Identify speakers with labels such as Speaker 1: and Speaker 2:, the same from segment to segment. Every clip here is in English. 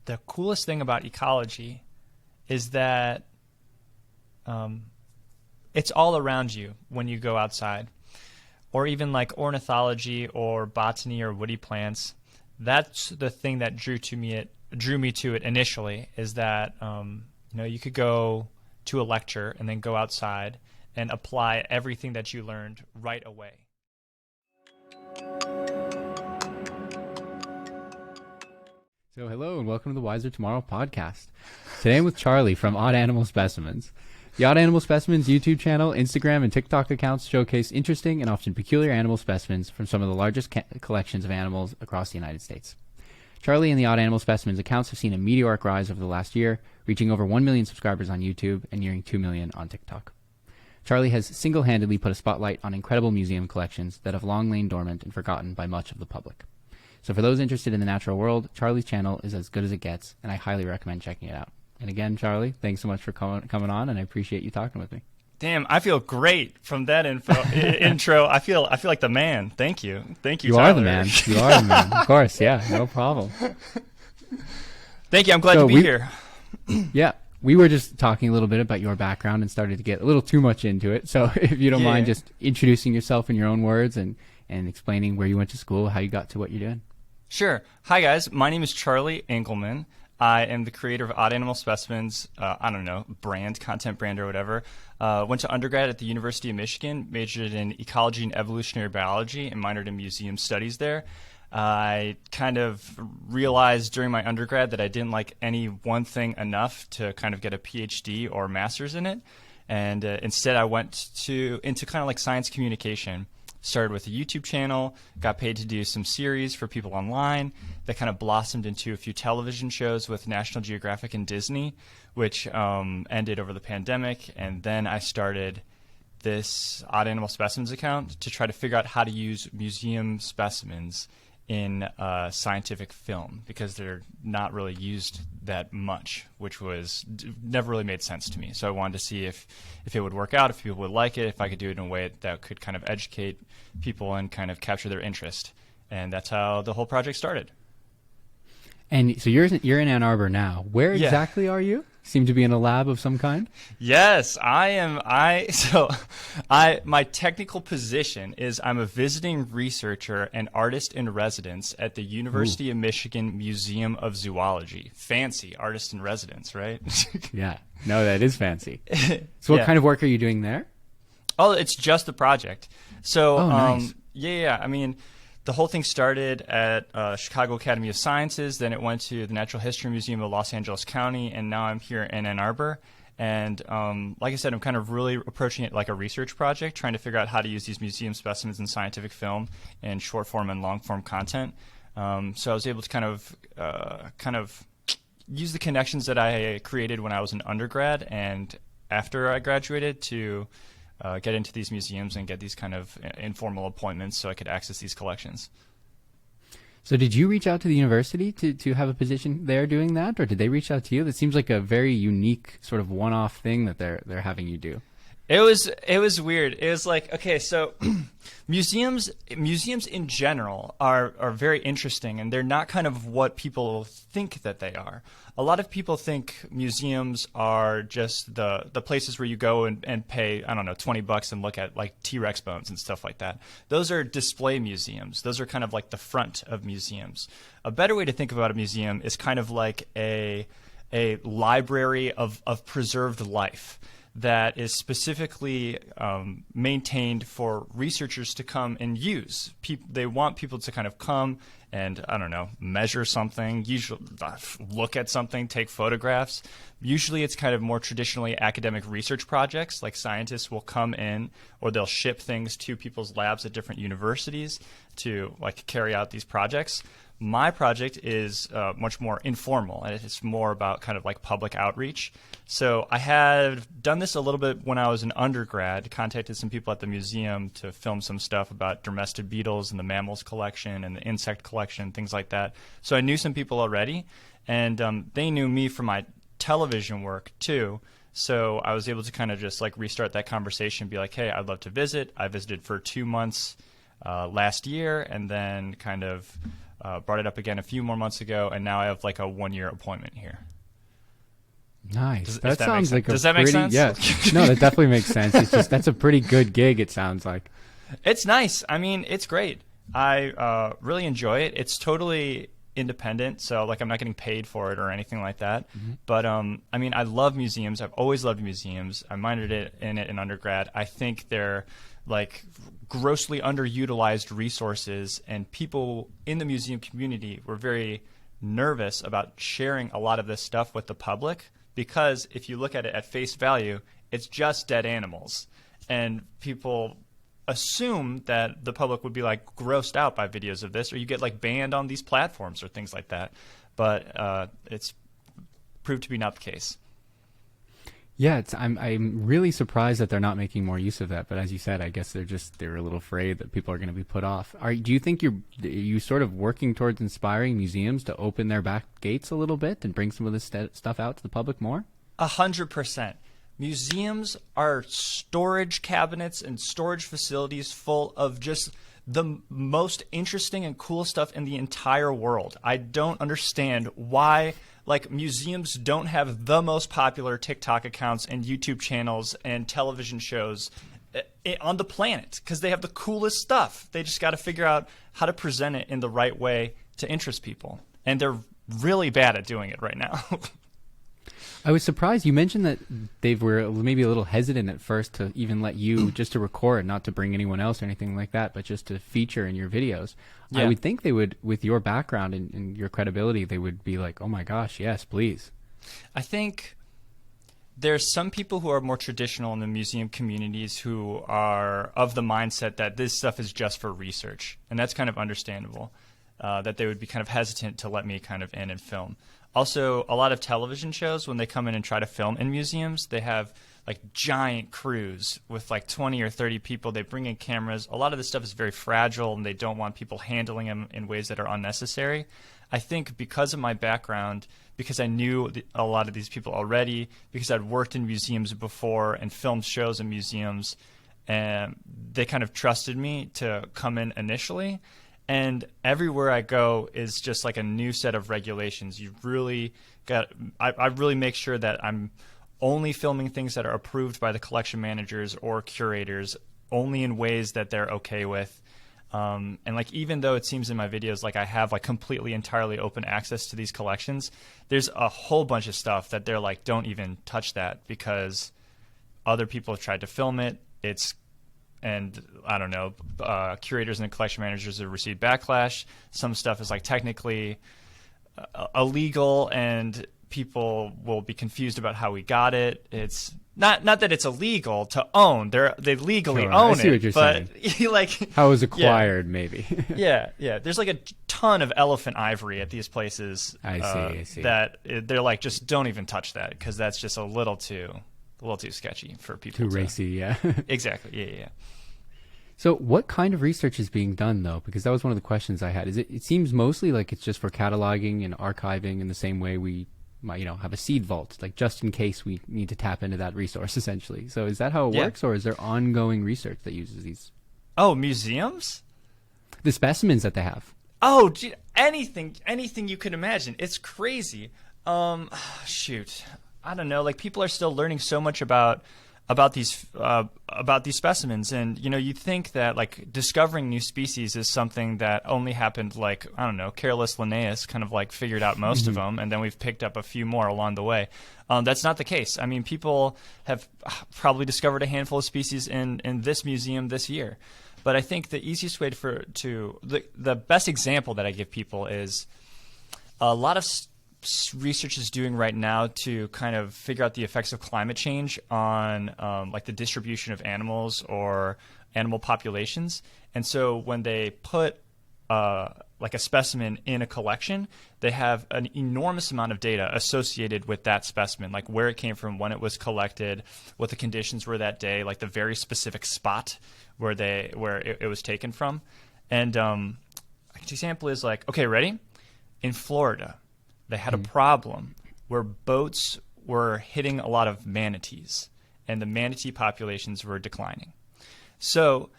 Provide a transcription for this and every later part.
Speaker 1: the coolest thing about ecology is that it's all around you when you go outside. Or even like ornithology or botany or woody plants. That's the thing that drew me to it initially, is that you could go to a lecture and then go outside and apply everything that you learned right away.
Speaker 2: So hello and welcome to the Wiser Tomorrow podcast. Today I'm with Charlie from Odd Animal Specimens. The Odd Animal Specimens YouTube channel, Instagram, and TikTok accounts showcase interesting and often peculiar animal specimens from some of the largest collections of animals across the United States. Charlie and the Odd Animal Specimens accounts have seen a meteoric rise over the last year, reaching over 1 million subscribers on YouTube and nearing 2 million on TikTok. Charlie has single-handedly put a spotlight on incredible museum collections that have long lain dormant and forgotten by much of the public. So for those interested in the natural world, Charlie's channel is as good as it gets, and I highly recommend checking it out. And again, Charlie, thanks so much for coming on, and I appreciate you talking with me.
Speaker 1: Damn, I feel great from that intro. I feel like the man. Thank you,
Speaker 2: You
Speaker 1: Tyler.
Speaker 2: are the man. You are the man. Of course, yeah, no problem.
Speaker 1: Thank you. I'm glad to be here.
Speaker 2: Yeah, we were just talking a little bit about your background and started to get a little too much into it. So if you don't mind just introducing yourself in your own words and explaining where you went to school, how you got to what you're doing.
Speaker 1: Sure. Hi, guys. My name is Charlie Engelman. I am the creator of Odd Animal Specimens, content brand or whatever. Went to undergrad at the University of Michigan, majored in ecology and evolutionary biology, and minored in museum studies there. I kind of realized during my undergrad that I didn't like any one thing enough to kind of get a PhD or master's in it. And instead I went into kind of like science communication. Started with a YouTube channel, got paid to do some series for people online that kind of blossomed into a few television shows with National Geographic and Disney, which ended over the pandemic. And then I started this Odd Animal Specimens account to try to figure out how to use museum specimens in scientific film, because they're not really used that much, which was never really made sense to me. So I wanted to see if it would work out, if people would like it, if I could do it in a way that could kind of educate people and kind of capture their interest. And that's how the whole project started.
Speaker 2: And so you're in Ann Arbor now. Where exactly are you? Seem to be in a lab of some kind?
Speaker 1: Yes, I am. My technical position is I'm a visiting researcher and artist in residence at the University of Michigan Museum of Zoology. Fancy artist in residence, right?
Speaker 2: Yeah. No, that is fancy. So what kind of work are you doing there?
Speaker 1: Oh, it's just the project. So,
Speaker 2: nice.
Speaker 1: I mean, the whole thing started at Chicago Academy of Sciences, then it went to the Natural History Museum of Los Angeles County, and now I'm here in Ann Arbor. And like I said, I'm kind of really approaching it like a research project, trying to figure out how to use these museum specimens in scientific film in short form and long form content. So I was able to kind of use the connections that I created when I was an undergrad and after I graduated to get into these museums and get these kind of informal appointments so I could access these collections.
Speaker 2: So did you reach out to the university to have a position there doing that, or did they reach out to you? That seems like a very unique sort of one-off thing that they're having you do.
Speaker 1: It was weird. It was like, okay, so museums in general are very interesting, and they're not kind of what people think that they are. A lot of people think museums are just the places where you go and pay, I don't know, $20 and look at like T-Rex bones and stuff like that. Those are display museums. Those are kind of like the front of museums. A better way to think about a museum is kind of like a library of preserved life that is specifically maintained for researchers to come and use. They want people to kind of come and, I don't know, measure something, usually look at something, take photographs. Usually it's kind of more traditionally academic research projects, like scientists will come in or they'll ship things to people's labs at different universities to like carry out these projects. My project is much more informal, and it's more about kind of like public outreach. So I had done this a little bit when I was an undergrad, contacted some people at the museum to film some stuff about domestic beetles and the mammals collection and the insect collection, things like that. So I knew some people already, and they knew me from my television work too. So I was able to kind of just like restart that conversation, be like, hey, I'd love to visit. I visited for 2 months last year, and then kind of brought it up again a few more months ago, and now I have like a 1-year appointment here.
Speaker 2: Nice.
Speaker 1: Does that
Speaker 2: sounds like
Speaker 1: does that make sense?
Speaker 2: Yeah. No, that definitely makes sense. It's just that's a pretty good gig. It sounds like.
Speaker 1: It's nice. I mean, it's great. I really enjoy it. It's totally independent, so like I'm not getting paid for it or anything like that. But I mean, I love museums. I've always loved museums. I minored in it in undergrad. I think they're like grossly underutilized resources, and people in the museum community were very nervous about sharing a lot of this stuff with the public, because if you look at it at face value, it's just dead animals, and people assume that the public would be like grossed out by videos of this, or you get like banned on these platforms or things like that. But it's proved to be not the case.
Speaker 2: Yeah, I'm really surprised that they're not making more use of that. But as you said, I guess they're a little afraid that people are going to be put off. Do you think you sort of working towards inspiring museums to open their back gates a little bit and bring some of this stuff out to the public more?
Speaker 1: 100%. Museums are storage cabinets and storage facilities full of just the most interesting and cool stuff in the entire world. I don't understand why like museums don't have the most popular TikTok accounts and YouTube channels and television shows on the planet, because they have the coolest stuff. They just got to figure out how to present it in the right way to interest people. And they're really bad at doing it right now.
Speaker 2: I was surprised. You mentioned that they were maybe a little hesitant at first to even let you just to record, not to bring anyone else or anything like that, but just to feature in your videos. Yeah. I would think they would, with your background and your credibility, they would be like, oh my gosh, yes, please.
Speaker 1: I think there's some people who are more traditional in the museum communities who are of the mindset that this stuff is just for research. And that's kind of understandable, that they would be kind of hesitant to let me kind of in and film. Also, a lot of television shows, when they come in and try to film in museums, they have like giant crews with like 20 or 30 people. They bring in cameras. A lot of this stuff is very fragile, and they don't want people handling them in ways that are unnecessary. I think because of my background, because I knew a lot of these people already, because I'd worked in museums before and filmed shows in museums, and they kind of trusted me to come in initially. And everywhere I go is just like a new set of regulations. You really got, I really make sure that I'm only filming things that are approved by the collection managers or curators, only in ways that they're okay with. And like, even though it seems in my videos like I have like completely entirely open access to these collections, there's a whole bunch of stuff that they're like, don't even touch that, because other people have tried to film it. And I don't know, curators and collection managers have received backlash. Some stuff is like technically illegal, and people will be confused about how we got it. It's not that it's illegal to own. They legally own
Speaker 2: I see
Speaker 1: it,
Speaker 2: what you're
Speaker 1: but
Speaker 2: saying.
Speaker 1: like
Speaker 2: how it was acquired, maybe.
Speaker 1: yeah. There's like a ton of elephant ivory at these places.
Speaker 2: I see.
Speaker 1: That they're like, just don't even touch that, because that's just a little too sketchy for people.
Speaker 2: Too racy, yeah.
Speaker 1: Exactly. Yeah.
Speaker 2: So what kind of research is being done, though? Because that was one of the questions I had. It seems mostly like it's just for cataloging and archiving in the same way we might, have a seed vault, like just in case we need to tap into that resource, essentially. So is that how it works, or is there ongoing research that uses these?
Speaker 1: Oh, museums?
Speaker 2: The specimens that they have.
Speaker 1: Oh, gee, anything you could imagine. It's crazy. Shoot, I don't know. Like, people are still learning so much about these specimens, and you think that like discovering new species is something that only happened, like, I don't know, Carolus Linnaeus kind of like figured out most of them, and then we've picked up a few more along the way. That's not the case. I mean, people have probably discovered a handful of species in this museum this year, but I think the easiest way the best example that I give people is a lot of research is doing right now to kind of figure out the effects of climate change on like the distribution of animals or animal populations. And so when they put like a specimen in a collection, they have an enormous amount of data associated with that specimen, like where it came from, when it was collected, what the conditions were that day, like the very specific spot where it was taken from. And an example is like, okay, ready? In Florida, they had a problem where boats were hitting a lot of manatees, and the manatee populations were declining. So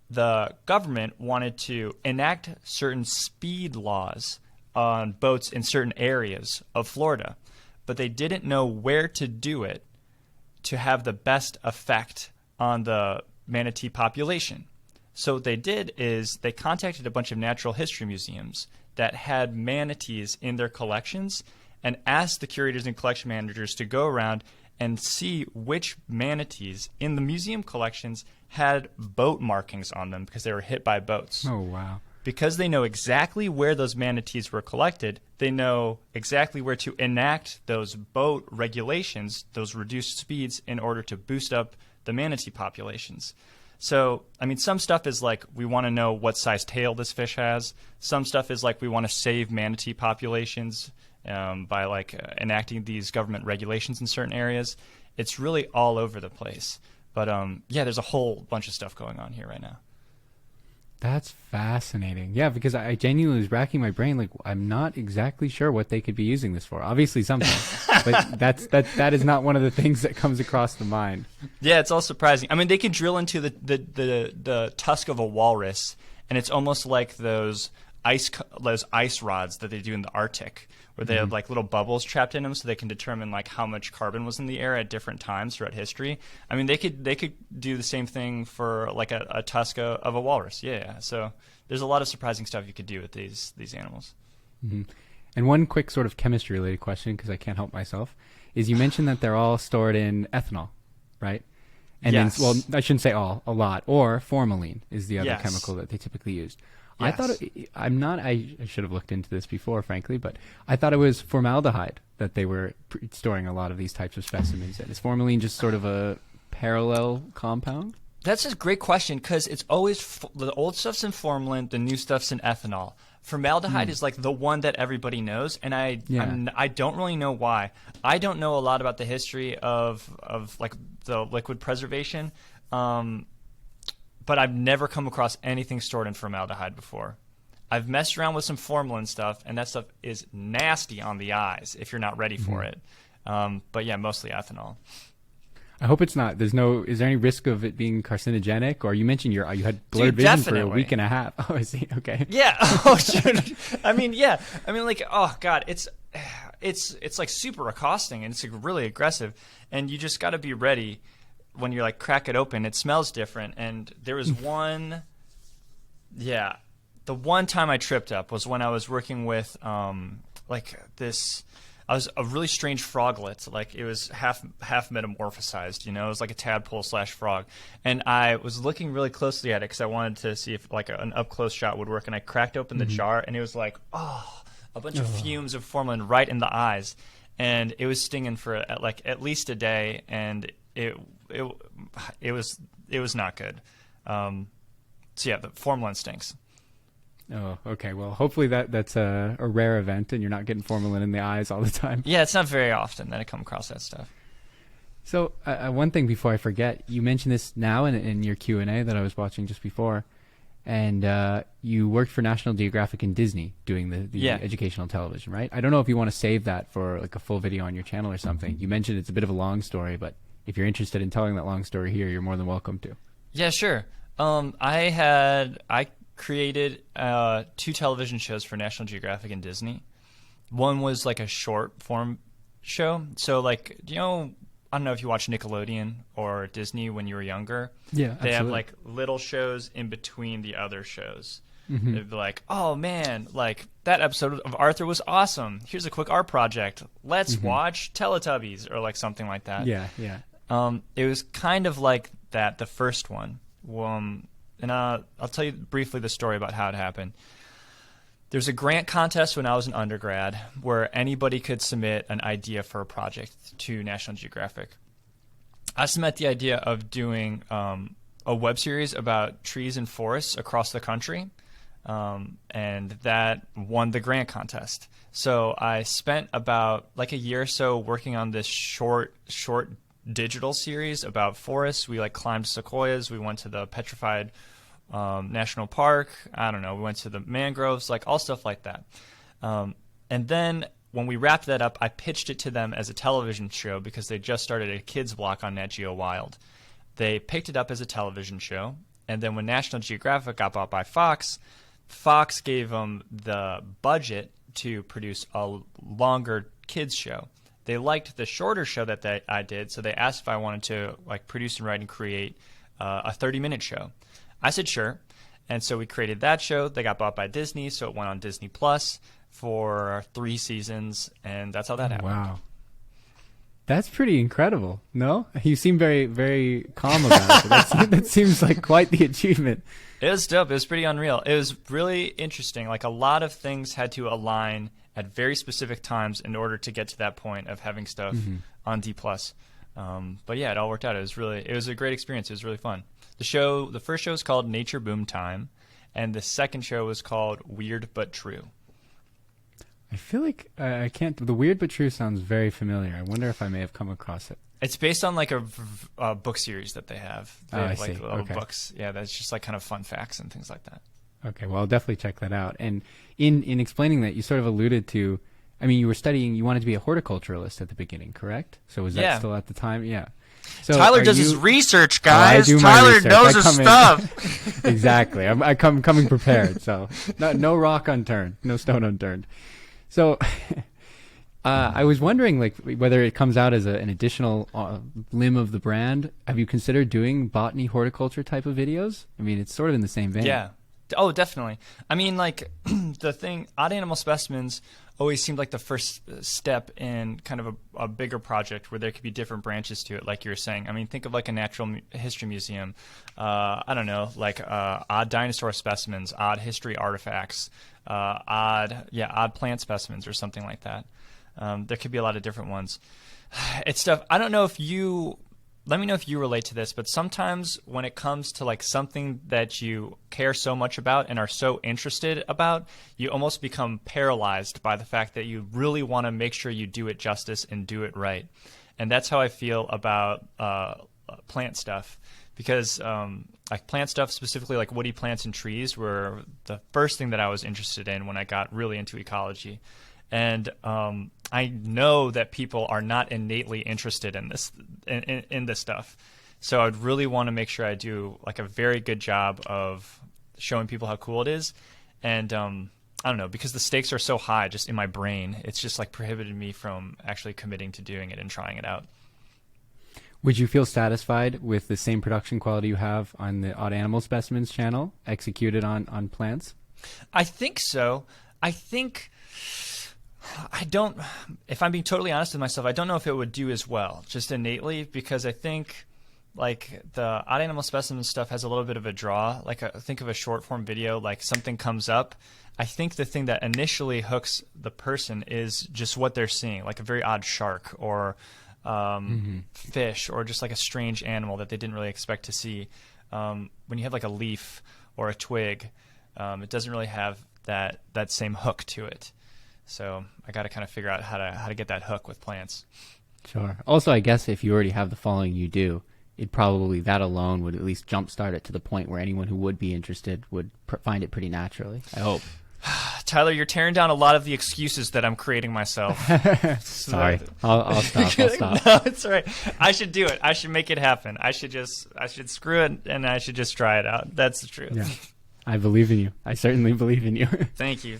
Speaker 1: the government wanted to enact certain speed laws on boats in certain areas of Florida, but they didn't know where to do it to have the best effect on the manatee population. So what they did is they contacted a bunch of natural history museums that had manatees in their collections and asked the curators and collection managers to go around and see which manatees in the museum collections had boat markings on them because they were hit by boats.
Speaker 2: Oh, wow.
Speaker 1: Because they know exactly where those manatees were collected, they know exactly where to enact those boat regulations, those reduced speeds, in order to boost up the manatee populations. So, I mean, some stuff is like we want to know what size tail this fish has. Some stuff is like we want to save manatee populations by enacting these government regulations in certain areas. It's really all over the place. But yeah, there's a whole bunch of stuff going on here right now.
Speaker 2: That's fascinating. Yeah, because I genuinely was racking my brain. Like, I'm not exactly sure what they could be using this for. Obviously something, but that is not one of the things that comes across the mind.
Speaker 1: Yeah, it's all surprising. I mean, they could drill into the tusk of a walrus, and it's almost like those ice rods that they do in the Arctic, where they have like little bubbles trapped in them, so they can determine like how much carbon was in the air at different times throughout history. I mean, they could do the same thing for like a tusk of a walrus. Yeah. So there's a lot of surprising stuff you could do with these animals.
Speaker 2: Mm-hmm. And one quick sort of chemistry related question, because I can't help myself, is you mentioned that they're all stored in ethanol, right? And
Speaker 1: yes.
Speaker 2: then, well, I shouldn't say all, a lot, or formalin is the other
Speaker 1: Yes.
Speaker 2: chemical that they typically use.
Speaker 1: Yes.
Speaker 2: I thought I should have looked into this before, frankly, but I thought it was formaldehyde that they were storing a lot of these types of specimens in. Is formalin just sort of a parallel compound?
Speaker 1: That's a great question, because it's always the old stuff's in formalin, the new stuff's in ethanol. Formaldehyde is like the one that everybody knows, and I don't really know why. I don't know a lot about the history of like the liquid preservation, but I've never come across anything stored in formaldehyde before. I've messed around with some formalin stuff, and that stuff is nasty on the eyes if you're not ready for it. But yeah, mostly ethanol.
Speaker 2: I hope it's not. Is there any risk of it being carcinogenic? Or you mentioned you had blurred vision
Speaker 1: definitely.
Speaker 2: for a week and a half. Oh, I see. Okay.
Speaker 1: Yeah. Oh, shoot. I mean, yeah. I mean, like, oh god, it's like super accosting, and it's like really aggressive, and you just got to be ready when you like crack it open. It smells different, and there was one. Yeah, the one time I tripped up was when I was working with like this. I was a really strange froglet. Like, it was half metamorphosized, you know? It was like a tadpole / frog. And I was looking really closely at it because I wanted to see if like an up-close shot would work. And I cracked open the jar, and it was like, a bunch of fumes of formalin right in the eyes. And it was stinging for at least a day, and it was not good. So yeah, the formalin stinks.
Speaker 2: Oh, okay. Well, hopefully that's a rare event, and you're not getting formalin in the eyes all the time.
Speaker 1: Yeah, it's not very often that I come across that stuff.
Speaker 2: So one thing before I forget, you mentioned this now in your Q&A that I was watching just before, and you worked for National Geographic and Disney doing the educational television, right? I don't know if you want to save that for like a full video on your channel or something. You mentioned it's a bit of a long story, but if you're interested in telling that long story here, you're more than welcome to.
Speaker 1: Yeah, sure. I created 2 television shows for National Geographic and Disney. One was like a short form show. So like, you know, I don't know if you watched Nickelodeon or Disney when you were younger.
Speaker 2: Yeah,
Speaker 1: They
Speaker 2: absolutely.
Speaker 1: have like little shows in between the other shows.
Speaker 2: Mm-hmm.
Speaker 1: They'd be like, oh man, like that episode of Arthur was awesome. Here's a quick art project. Let's watch Teletubbies, or like something like that.
Speaker 2: Yeah.
Speaker 1: It was kind of like that, the first one. And I'll tell you briefly the story about how it happened. There's a grant contest when I was an undergrad where anybody could submit an idea for a project to National Geographic. I submitted the idea of doing a web series about trees and forests across the country, and that won the grant contest. So I spent about like a year or so working on this short digital series about forests. We like climbed sequoias. We went to the petrified national park. I don't know. We went to the mangroves, like all stuff like that. And then when we wrapped that up, I pitched it to them as a television show because they just started a kids block on Nat Geo Wild. They picked it up as a television show, And then when National Geographic got bought by Fox, Fox gave them the budget to produce a longer kids show. They liked the shorter show that I did, so they asked if I wanted to like produce and write and create a 30-minute show. I said sure, and so we created that show. They got bought by Disney, so it went on Disney Plus for 3 seasons, and that's how that happened.
Speaker 2: Wow. That's pretty incredible. No? You seem very, very calm about it. That seems like quite the achievement.
Speaker 1: It was dope. It was pretty unreal. It was really interesting. Like a lot of things had to align at very specific times in order to get to that point of having stuff on D+. But yeah, it all worked out. It was a great experience. It was really fun. The first show was called Nature Boom Time, and the second show was called Weird But True.
Speaker 2: I feel like I can't. The Weird But True sounds very familiar. I wonder if I may have come across it.
Speaker 1: It's based on like a book series that they have. They have like
Speaker 2: see.
Speaker 1: little
Speaker 2: Okay.
Speaker 1: books. Yeah, that's just like kind of fun facts and things like that.
Speaker 2: Okay, well, I'll definitely check that out. And in explaining that, you sort of alluded to, I mean, you wanted to be a horticulturalist at the beginning, correct? So was that
Speaker 1: Yeah.
Speaker 2: still at the time? Yeah. So
Speaker 1: Tyler
Speaker 2: are
Speaker 1: does his
Speaker 2: you-
Speaker 1: research,
Speaker 2: Oh, I
Speaker 1: guys.
Speaker 2: do my
Speaker 1: Tyler
Speaker 2: research.
Speaker 1: knows
Speaker 2: I
Speaker 1: his
Speaker 2: come in-
Speaker 1: stuff.
Speaker 2: Exactly. I come coming prepared. So no rock unturned, no stone unturned. So I was wondering, like, whether it comes out as an additional limb of the brand. Have you considered doing botany, horticulture type of videos? I mean, it's sort of in the same vein.
Speaker 1: Yeah. Oh, definitely. I mean, like, the thing, Odd Animal Specimens always seemed like the first step in kind of a bigger project where there could be different branches to it, like you were saying. I mean, think of like a natural history museum. I don't know, like odd dinosaur specimens, odd history artifacts, odd plant specimens or something like that. There could be a lot of different ones. It's stuff, I don't know if let me know if you relate to this, but sometimes when it comes to like something that you care so much about and are so interested about, you almost become paralyzed by the fact that you really want to make sure you do it justice and do it right. And that's how I feel about plant stuff, because like plant stuff, specifically like woody plants and trees, were the first thing that I was interested in when I got really into ecology. And I know that people are not innately interested in this in this stuff, so I'd really want to make sure I do like a very good job of showing people how cool it is. And I don't know, because the stakes are so high just in my brain, it's just like prohibited me from actually committing to doing it and trying it out.
Speaker 2: Would you feel satisfied with the same production quality you have on the Odd Animal Specimens channel, executed on plants?
Speaker 1: I think so. I don't, if I'm being totally honest with myself, I don't know if it would do as well, just innately, because I think like the Odd Animal Specimen stuff has a little bit of a draw. Like think of a short form video, like something comes up. I think the thing that initially hooks the person is just what they're seeing, like a very odd shark or fish, or just like a strange animal that they didn't really expect to see. When you have like a leaf or a twig, it doesn't really have that same hook to it. So I got to kind of figure out how to get that hook with plants.
Speaker 2: Sure. Also, I guess if you already have the following you do, it probably, that alone would at least jumpstart it to the point where anyone who would be interested would find it pretty naturally, I hope.
Speaker 1: Tyler, you're tearing down a lot of the excuses that I'm creating myself.
Speaker 2: Sorry. I'll stop.
Speaker 1: No, it's all right. I should do it. I should make it happen. I should screw it, and I should just try it out. That's the truth.
Speaker 2: Yeah. I believe in you. I certainly believe in you.
Speaker 1: Thank you.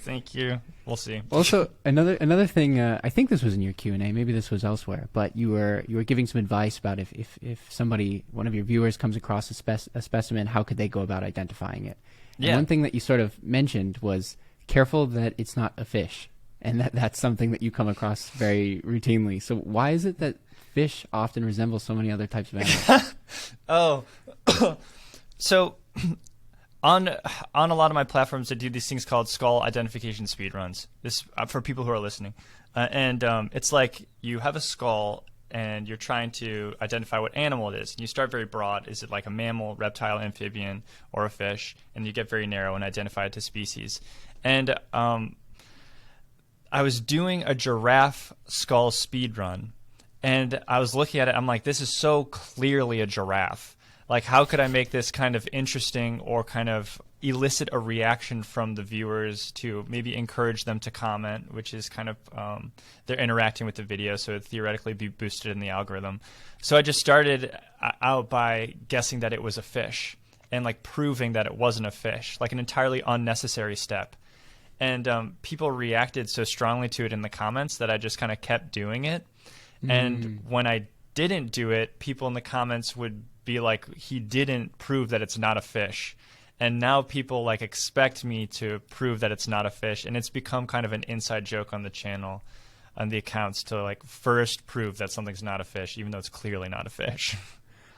Speaker 1: We'll see.
Speaker 2: Also, another thing. I think this was in your Q&A. Maybe this was elsewhere. But you were giving some advice about if somebody, one of your viewers, comes across a specimen, how could they go about identifying it? And
Speaker 1: Yeah.
Speaker 2: one thing that you sort of mentioned was careful that it's not a fish, and that's something that you come across very routinely. So why is it that fish often resemble so many other types of animals?
Speaker 1: Oh, so. On a lot of my platforms, I do these things called skull identification speedruns. This for people who are listening, and it's like you have a skull and you're trying to identify what animal it is. And you start very broad: is it like a mammal, reptile, amphibian, or a fish? And you get very narrow and identify it to species. And I was doing a giraffe skull speedrun, and I was looking at it. I'm like, this is so clearly a giraffe. Like, how could I make this kind of interesting or kind of elicit a reaction from the viewers to maybe encourage them to comment, which is kind of they're interacting with the video, so it theoretically be boosted in the algorithm. So I just started out by guessing that it was a fish. and like proving that it wasn't a fish, like an entirely unnecessary step. And people reacted so strongly to it in the comments that I just kind of kept doing it. And when I didn't do it, people in the comments would be like, he didn't prove that it's not a fish. And now people like expect me to prove that it's not a fish. And it's become kind of an inside joke on the channel, on the accounts, to like first prove that something's not a fish, even though it's clearly not a fish.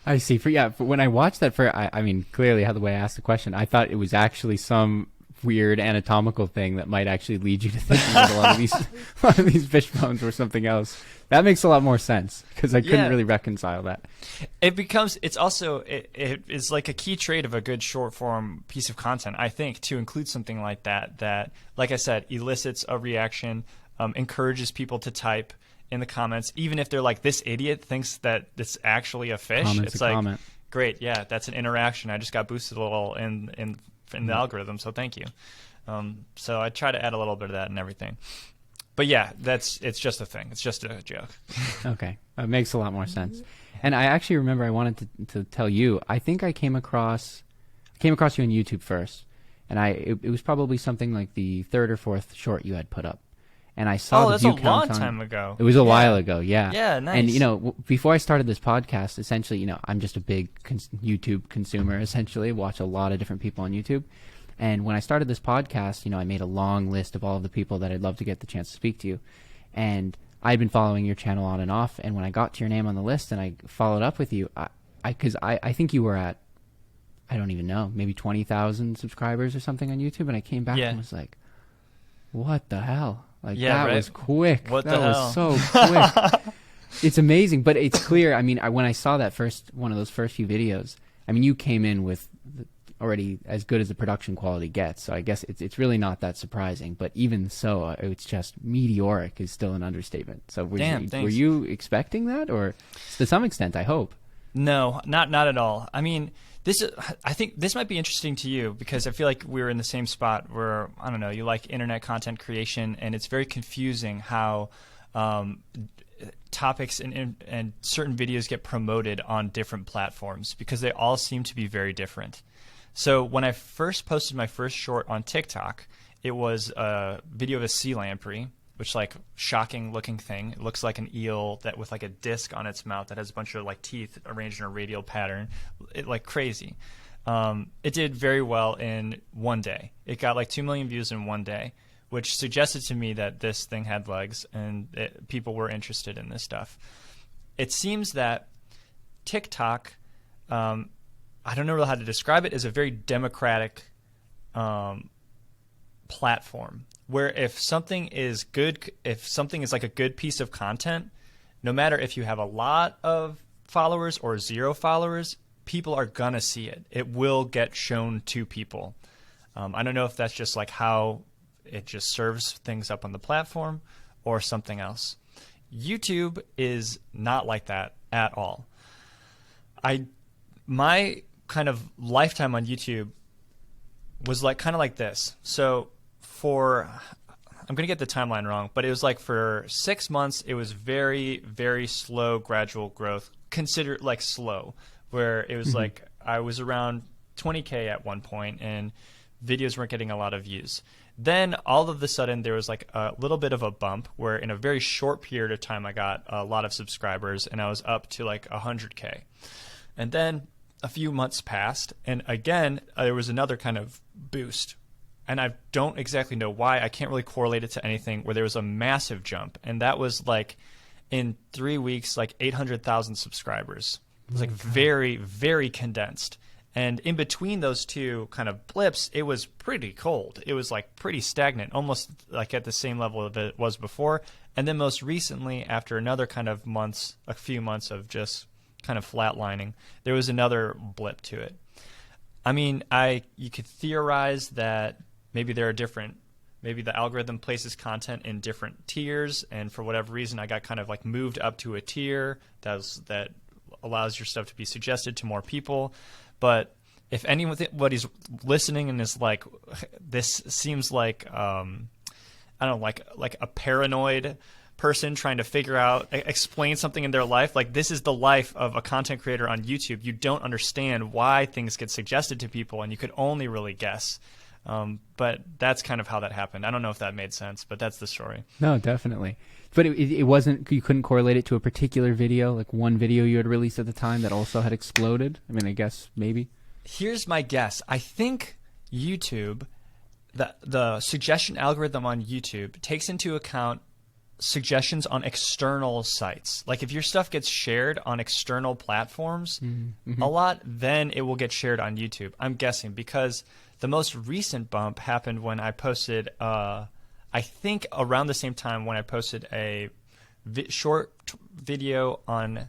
Speaker 2: I see. For when I watched that, I mean, clearly how the way I asked the question, I thought it was actually some weird anatomical thing that might actually lead you to thinking that a lot of these fish bones were something else. That makes a lot more sense, because I couldn't really reconcile that.
Speaker 1: It's also, it is like a key trait of a good short form piece of content, I think, to include something like that, like I said, elicits a reaction, encourages people to type in the comments, even if they're like, this idiot thinks that it's actually a fish. It's like, comment. Great, yeah, that's an interaction. I just got boosted a little in the algorithm, so thank you. So I try to add a little bit of that and everything. But yeah, it's just a thing. It's just a joke.
Speaker 2: Okay, it makes a lot more sense. And I actually remember I wanted to tell you, I think I came across you on YouTube first, and it was probably something like the third or fourth short you had put up. And I saw the view count.
Speaker 1: Oh, that's a long time ago.
Speaker 2: It was a while ago, yeah.
Speaker 1: Yeah, nice.
Speaker 2: And, you know, before I started this podcast, essentially, you know, I'm just a big YouTube consumer, essentially. Watch a lot of different people on YouTube. And when I started this podcast, you know, I made a long list of all of the people that I'd love to get the chance to speak to you. And I'd been following your channel on and off. And when I got to your name on the list and I followed up with you, because I think you were at, I don't even know, maybe 20,000 subscribers or something on YouTube. And I came back and was like, what the hell? Like, that was quick.
Speaker 1: What the
Speaker 2: hell? Was so quick. It's amazing, but it's clear. I mean, when I saw that one of those first few videos, I mean, you came in with already as good as the production quality gets. So I guess it's really not that surprising. But even so, it's just meteoric is still an understatement. So were you expecting that, or to some extent? I hope.
Speaker 1: No, not at all. I mean, I think this might be interesting to you, because I feel like we're in the same spot where, I don't know, you like internet content creation, and it's very confusing how topics and certain videos get promoted on different platforms, because they all seem to be very different. So when I first posted my first short on TikTok, it was a video of a sea lamprey, which, like, shocking looking thing. It looks like an eel that with like a disc on its mouth that has a bunch of like teeth arranged in a radial pattern, like crazy. It did very well in one day. It got like 2 million views in one day, which suggested to me that this thing had legs and people were interested in this stuff. It seems that TikTok, I don't know really how to describe it, is a very democratic platform, where if something is good, if something is like a good piece of content, no matter if you have a lot of followers or 0 followers, people are gonna see it. It will get shown to people. I don't know if that's just like how it just serves things up on the platform or something else. YouTube is not like that at all. My kind of lifetime on YouTube was like kind of like this. So I'm going to get the timeline wrong, but it was like for 6 months, it was very, very slow, gradual growth, considered like slow, where it was like I was around 20K at one point and videos weren't getting a lot of views. Then all of a sudden there was like a little bit of a bump where in a very short period of time I got a lot of subscribers and I was up to like 100K. And then a few months passed and again there was another kind of boost. And I don't exactly know why. I can't really correlate it to anything, where there was a massive jump. And that was like in 3 weeks, like 800,000 subscribers. It was like very, very condensed. And in between those two kind of blips, it was pretty cold. It was like pretty stagnant, almost like at the same level that it was before. And then most recently, after another kind of months, a few months of just kind of flatlining, there was another blip to it. I mean, you could theorize that maybe there are different, maybe the algorithm places content in different tiers, and for whatever reason, I got kind of like moved up to a tier that allows your stuff to be suggested to more people. But if anybody's listening and is like, this seems like, I don't know, like a paranoid person trying to figure out, explain something in their life. Like, this is the life of a content creator on YouTube. You don't understand why things get suggested to people, and you could only really guess. But that's kind of how that happened. I don't know if that made sense, but that's the story.
Speaker 2: No, definitely. But it wasn't, you couldn't correlate it to a particular video, like one video you had released at the time that also had exploded? I mean, I guess maybe.
Speaker 1: Here's my guess. I think YouTube, the suggestion algorithm on YouTube takes into account suggestions on external sites. Like, if your stuff gets shared on external platforms a lot, then it will get shared on YouTube. I'm guessing, because the most recent bump happened when I posted, I think around the same time when I posted a short video on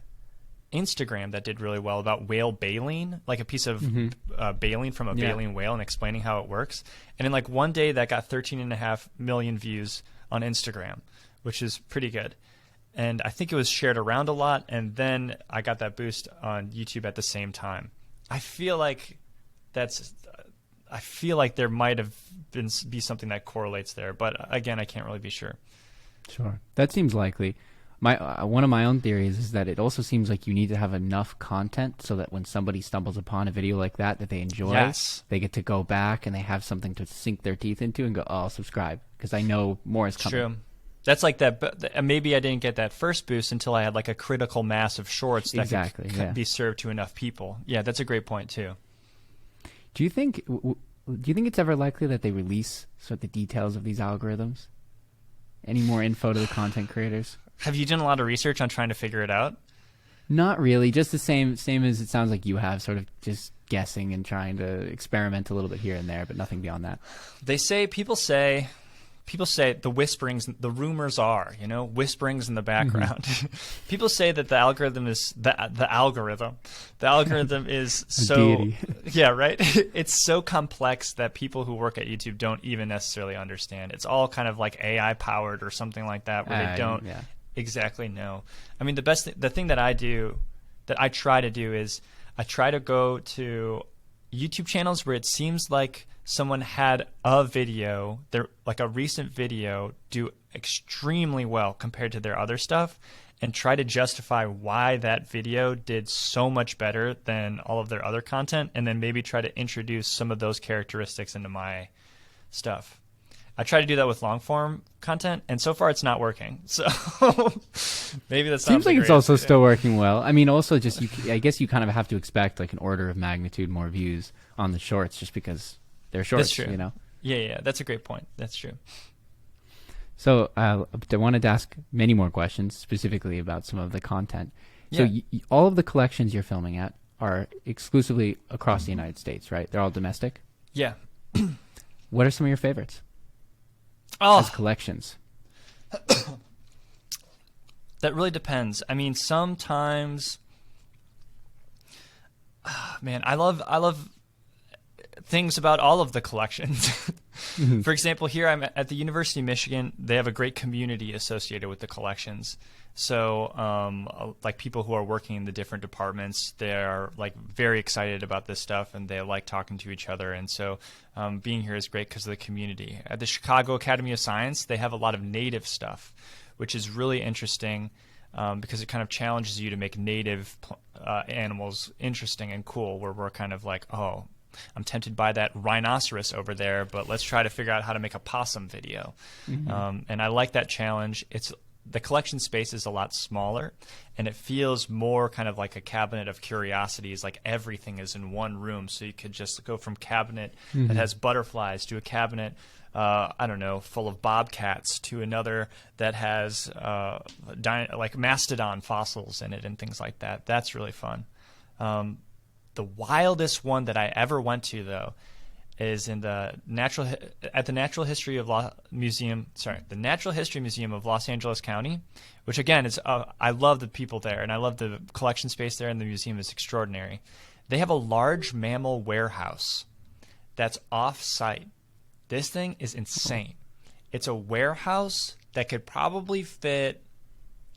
Speaker 1: Instagram that did really well about whale baleen, like a piece of baleen from a baleen whale, and explaining how it works. And in like one day that got 13.5 million views on Instagram, which is pretty good. And I think it was shared around a lot, and then I got that boost on YouTube at the same time. I feel like there might have be something that correlates there, but again, I can't really be sure.
Speaker 2: Sure. That seems likely. One of my own theories is that it also seems like you need to have enough content so that when somebody stumbles upon a video like that they enjoy, they get to go back and they have something to sink their teeth into and go, oh, I'll subscribe because I know more is coming.
Speaker 1: True. That's like that. Maybe I didn't get that first boost until I had like a critical mass of shorts that could be served to enough people. Yeah, that's a great point too.
Speaker 2: Do you think it's ever likely that they release sort of the details of these algorithms? Any more info to the content creators?
Speaker 1: Have you done a lot of research on trying to figure it out?
Speaker 2: Not really. Just the same as it sounds like you have, sort of just guessing and trying to experiment a little bit here and there, but nothing beyond that. People say the whisperings, the rumors are, whisperings in the background.
Speaker 1: People say that the algorithm is the algorithm is so yeah, right. It's so complex that people who work at YouTube don't even necessarily understand. It's all kind of like AI powered or something like that, where they don't exactly know. I mean, the thing that I try to do is I try to go to YouTube channels where it seems like someone had a video, like a recent video, do extremely well compared to their other stuff, and try to justify why that video did so much better than all of their other content, and then maybe try to introduce some of those characteristics into my stuff. I try to do that with long form content, and so far it's not working. So maybe that's not
Speaker 2: seems like it's also still working well. I mean, also just I guess you kind of have to expect like an order of magnitude more views on the shorts just because they're shorts.
Speaker 1: That's true. Yeah, that's a great point. That's true.
Speaker 2: So I wanted to ask many more questions specifically about some of the content. So all of the collections you're filming at are exclusively across the United States, right? They're all domestic?
Speaker 1: Yeah.
Speaker 2: What are some of your favorites? As collections?
Speaker 1: That really depends. I mean, sometimes, man, I love things about all of the collections. For example, here I'm at the University of Michigan. They have a great community associated with the collections. So, like people who are working in the different departments, they're like very excited about this stuff, and they like talking to each other. And so, being here is great because of the community. At the Chicago Academy of Science, they have a lot of native stuff, which is really interesting because it kind of challenges you to make native animals interesting and cool. Where we're kind of like, oh, I'm tempted by that rhinoceros over there, but let's try to figure out how to make a possum video. And I like that challenge. The collection space is a lot smaller, and it feels more kind of like a cabinet of curiosities, like everything is in one room. So you could just go from cabinet that has butterflies to a cabinet, I don't know, full of bobcats to another that has like mastodon fossils in it and things like that. That's really fun. The wildest one that I ever went to, though, is in the Natural History Museum of Los Angeles County, which again is I love the people there, and I love the collection space there, and the museum is extraordinary. They have a large mammal warehouse that's off-site. This thing is insane. It's a warehouse that could probably fit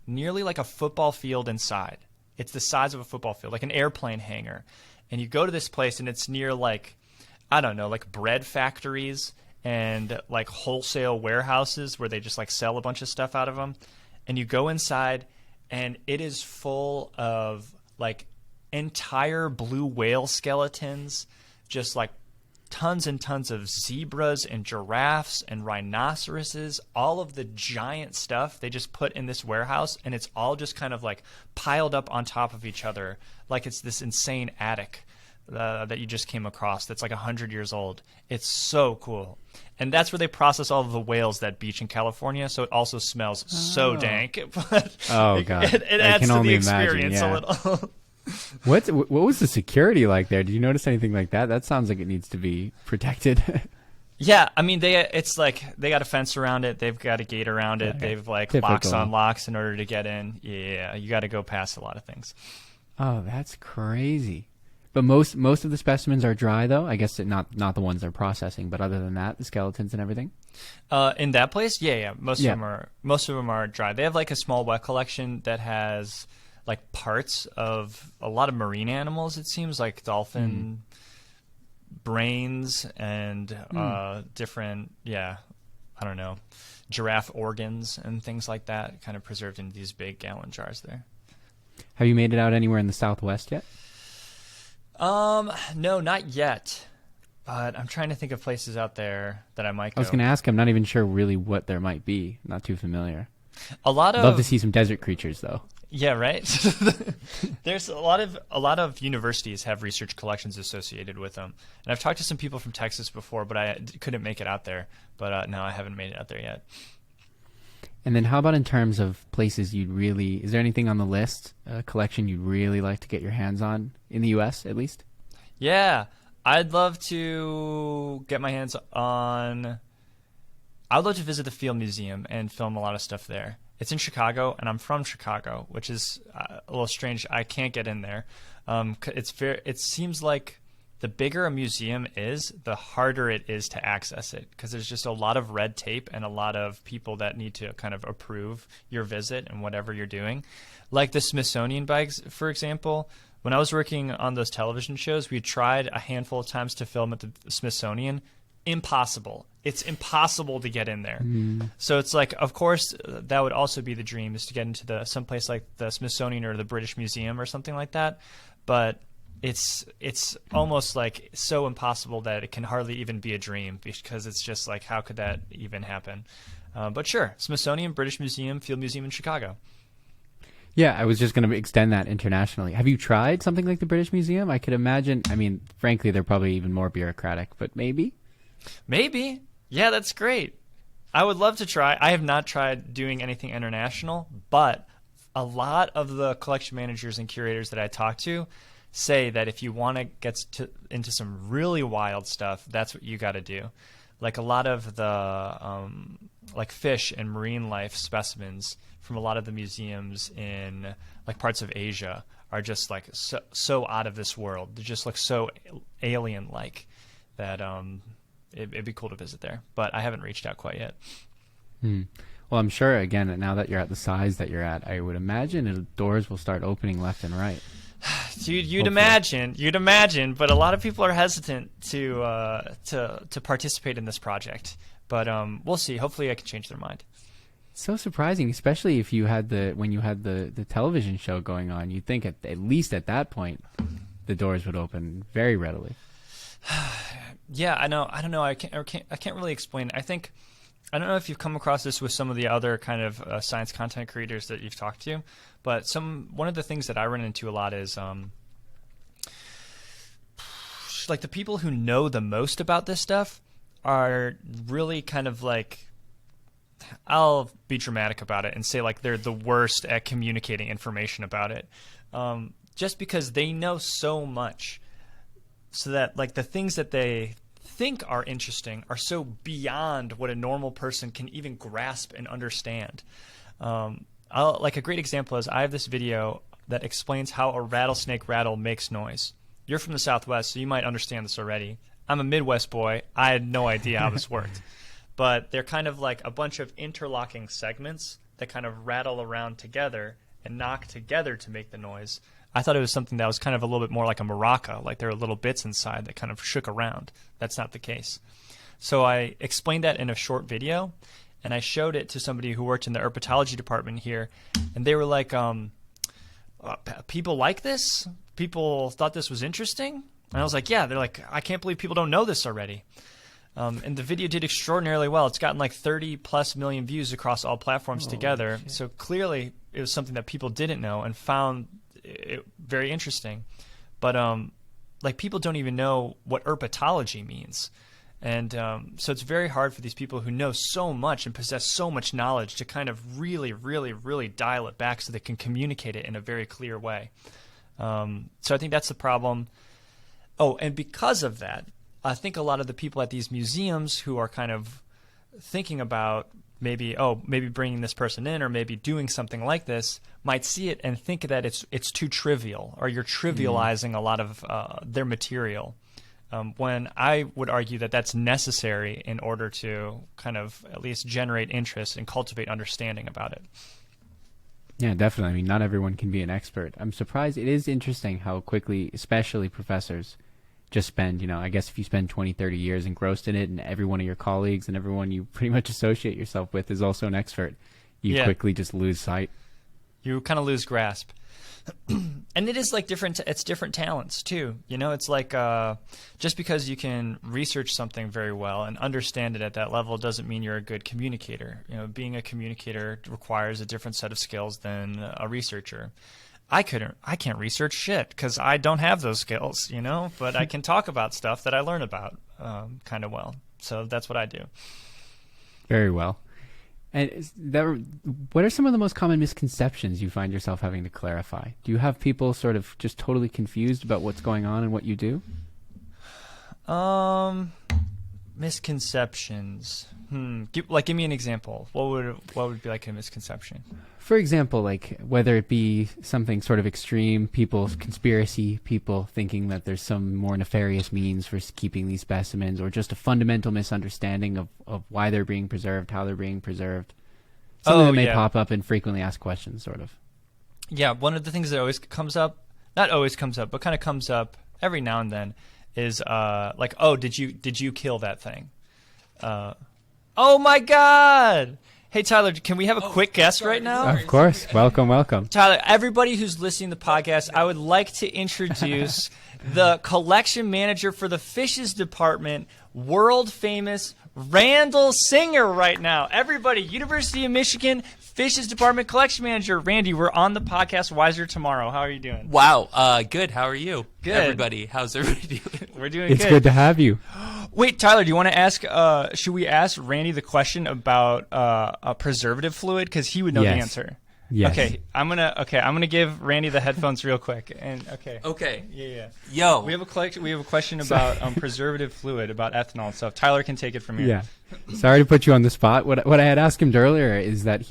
Speaker 1: nearly like a football field inside. It's the size of a football field, like an airplane hangar. And you go to this place, and it's near like, I don't know, like bread factories and like wholesale warehouses where they just like sell a bunch of stuff out of them. and you go inside, and it is full of like entire blue whale skeletons, just like tons and tons of zebras and giraffes and rhinoceroses, all of the giant stuff they just put in this warehouse, and it's all just kind of like piled up on top of each other like it's this insane attic that you just came across that's like 100 years old. It's so cool. And that's where they process all of the whales that beach in California, so it also smells so dank. But
Speaker 2: Oh, God.
Speaker 1: it
Speaker 2: I
Speaker 1: adds
Speaker 2: can
Speaker 1: to the
Speaker 2: only imagine,
Speaker 1: experience
Speaker 2: yeah.
Speaker 1: a little.
Speaker 2: What was the security like there? Did you notice anything like that? That sounds like it needs to be protected.
Speaker 1: Yeah, I mean, it's like they got a fence around it. They've got a gate around it.
Speaker 2: Okay.
Speaker 1: They've like
Speaker 2: Typical.
Speaker 1: locks on locks in order to get in. Yeah, you got to go past a lot of things.
Speaker 2: Oh, that's crazy. But most of the specimens are dry, though. I guess not the ones they're processing, but other than that, the skeletons and everything.
Speaker 1: In that place, yeah, most
Speaker 2: Yeah.
Speaker 1: of them are dry. They have like a small wet collection that has like parts of a lot of marine animals. It seems like dolphin brains and different, I don't know, giraffe organs and things like that, kind of preserved in these big gallon jars there.
Speaker 2: Have you made it out anywhere in the Southwest yet?
Speaker 1: No, not yet. But I'm trying to think of places out there that I might go.
Speaker 2: I was going to ask. I'm not even sure really what there might be. Not too familiar.
Speaker 1: A lot of
Speaker 2: Love to see some desert creatures, though.
Speaker 1: Yeah, right. There's a lot of universities have research collections associated with them, and I've talked to some people from Texas before, but I couldn't make it out there. But no, I haven't made it out there yet.
Speaker 2: And then how about in terms of places you'd really... Is there anything on the list, a collection you'd really like to get your hands on, in the U.S. at least?
Speaker 1: Yeah, I'd love to get my hands on... I would love to visit the Field Museum and film a lot of stuff there. It's in Chicago, and I'm from Chicago, which is a little strange. I can't get in there. It seems like the bigger a museum is, the harder it is to access it, because there's just a lot of red tape and a lot of people that need to kind of approve your visit and whatever you're doing. Like the Smithsonian bags, for example. When I was working on those television shows, we tried a handful of times to film at the Smithsonian. Impossible. It's impossible to get in there. So it's like, of course, that would also be the dream, is to get into someplace like the Smithsonian or the British Museum or something like that. But it's almost like so impossible that it can hardly even be a dream, because it's just like, how could that even happen? But sure, Smithsonian, British Museum, Field Museum in Chicago.
Speaker 2: Yeah, I was just going to extend that internationally. Have you tried something like the British Museum? I could imagine. I mean, frankly, they're probably even more bureaucratic, but maybe?
Speaker 1: Maybe. Yeah, that's great. I would love to try. I have not tried doing anything international, but a lot of the collection managers and curators that I talk to say that if you want to get into some really wild stuff, that's what you got to do. Like a lot of the like fish and marine life specimens from a lot of the museums in like parts of Asia are just like so out of this world. They just look so alien-like that it'd be cool to visit there. But I haven't reached out quite yet.
Speaker 2: Well, I'm sure, again, now that you're at the size that you're at, I would imagine doors will start opening left and right.
Speaker 1: You'd imagine, but a lot of people are hesitant to participate in this project. But we'll see. Hopefully, I can change their mind.
Speaker 2: So surprising, especially if when you had the television show going on. You'd think at least at that point the doors would open very readily.
Speaker 1: Yeah, I know. I don't know. I can't really explain. I don't know if you've come across this with some of the other kind of science content creators that you've talked to, but one of the things that I run into a lot is like the people who know the most about this stuff are really kind of like, I'll be dramatic about it and say like they're the worst at communicating information about it, just because they know so much, so that like the things that they think are interesting are so beyond what a normal person can even grasp and understand. Like a great example is I have this video that explains how a rattlesnake rattle makes noise. You're from the Southwest, so you might understand this already. I'm a Midwest boy. I had no idea how this worked. But they're kind of like a bunch of interlocking segments that kind of rattle around together and knock together to make the noise. I thought it was something that was kind of a little bit more like a maraca, like there are little bits inside that kind of shook around. That's not the case. So I explained that in a short video, And I showed it to somebody who worked in the herpetology department here, and they were like, people like this? People thought this was interesting? And I was like, yeah. They're like, I can't believe people don't know this already. And the video did extraordinarily well. It's gotten like 30+ million views across all platforms together. Shit. So clearly it was something that people didn't know and found it very interesting. But like people don't even know what herpetology means. And so it's very hard for these people who know so much and possess so much knowledge to kind of really, really, really dial it back so they can communicate it in a very clear way. So I think that's the problem. Oh, and because of that, I think a lot of the people at these museums who are kind of thinking about maybe bringing this person in or maybe doing something like this might see it and think that it's too trivial, or you're trivializing a lot of their material. When I would argue that that's necessary in order to kind of at least generate interest and cultivate understanding about it.
Speaker 2: Yeah, definitely. I mean, not everyone can be an expert. I'm surprised. It is interesting how quickly, especially professors, just spend, I guess if you spend 20, 30 years engrossed in it and every one of your colleagues and everyone you pretty much associate yourself with is also an expert, you quickly just lose sight.
Speaker 1: You kind of lose grasp. And it is like it's different talents too. It's like just because you can research something very well and understand it at that level doesn't mean you're a good communicator. Being a communicator requires a different set of skills than a researcher. I can't research shit because I don't have those skills, but I can talk about stuff that I learn about kind of well. So that's what I do.
Speaker 2: Very well. And what are some of the most common misconceptions you find yourself having to clarify? Do you have people sort of just totally confused about what's going on and what you do?
Speaker 1: Misconceptions. Give me an example. What would be like a misconception?
Speaker 2: For example, like whether it be something sort of extreme, conspiracy people thinking that there's some more nefarious means for keeping these specimens, or just a fundamental misunderstanding of why they're being preserved, how they're being preserved. Something that may pop up and frequently asked questions, sort of. Yeah,
Speaker 1: one of the things that always comes up, not always comes up, but kind of comes up every now and then is did you kill that thing? Oh my God! Hey, Tyler, can we have a quick guest right now?
Speaker 2: Of course. Welcome.
Speaker 1: Tyler, everybody who's listening to the podcast, I would like to introduce the collection manager for the fishes department, world famous Randall Singer right now. Everybody, University of Michigan fishes department collection manager. Randy, we're on the podcast Wiser Tomorrow. How are you doing?
Speaker 3: Wow. Good. How are you?
Speaker 1: Good.
Speaker 3: Everybody, how's everybody doing?
Speaker 1: We're doing good.
Speaker 2: It's good to have you.
Speaker 1: Wait, Tyler, do you want to ask, should we ask Randy the question about a preservative fluid? Because he would know the answer.
Speaker 2: Yes.
Speaker 1: Okay, I'm gonna give Randy the headphones real quick. And
Speaker 3: Okay.
Speaker 1: Yeah.
Speaker 3: Yo.
Speaker 1: We have a question about preservative fluid, about ethanol. So Tyler can take it from here.
Speaker 2: Yeah. Sorry to put you on the spot. What I had asked him earlier is that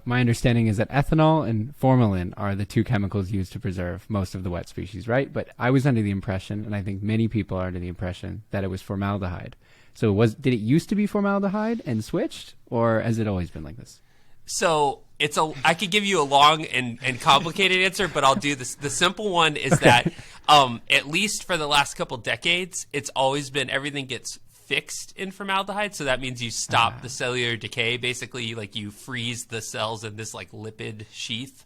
Speaker 2: my understanding is that ethanol and formalin are the two chemicals used to preserve most of the wet species, right? But I was under the impression, and I think many people are under the impression, that it was formaldehyde. So did it used to be formaldehyde and switched, or has it always been like this?
Speaker 3: So I could give you a long and complicated answer, but I'll do this. The simple one is that at least for the last couple decades, it's always been everything gets fixed in formaldehyde. So that means you stop the cellular decay. Basically, like you freeze the cells in this like lipid sheath.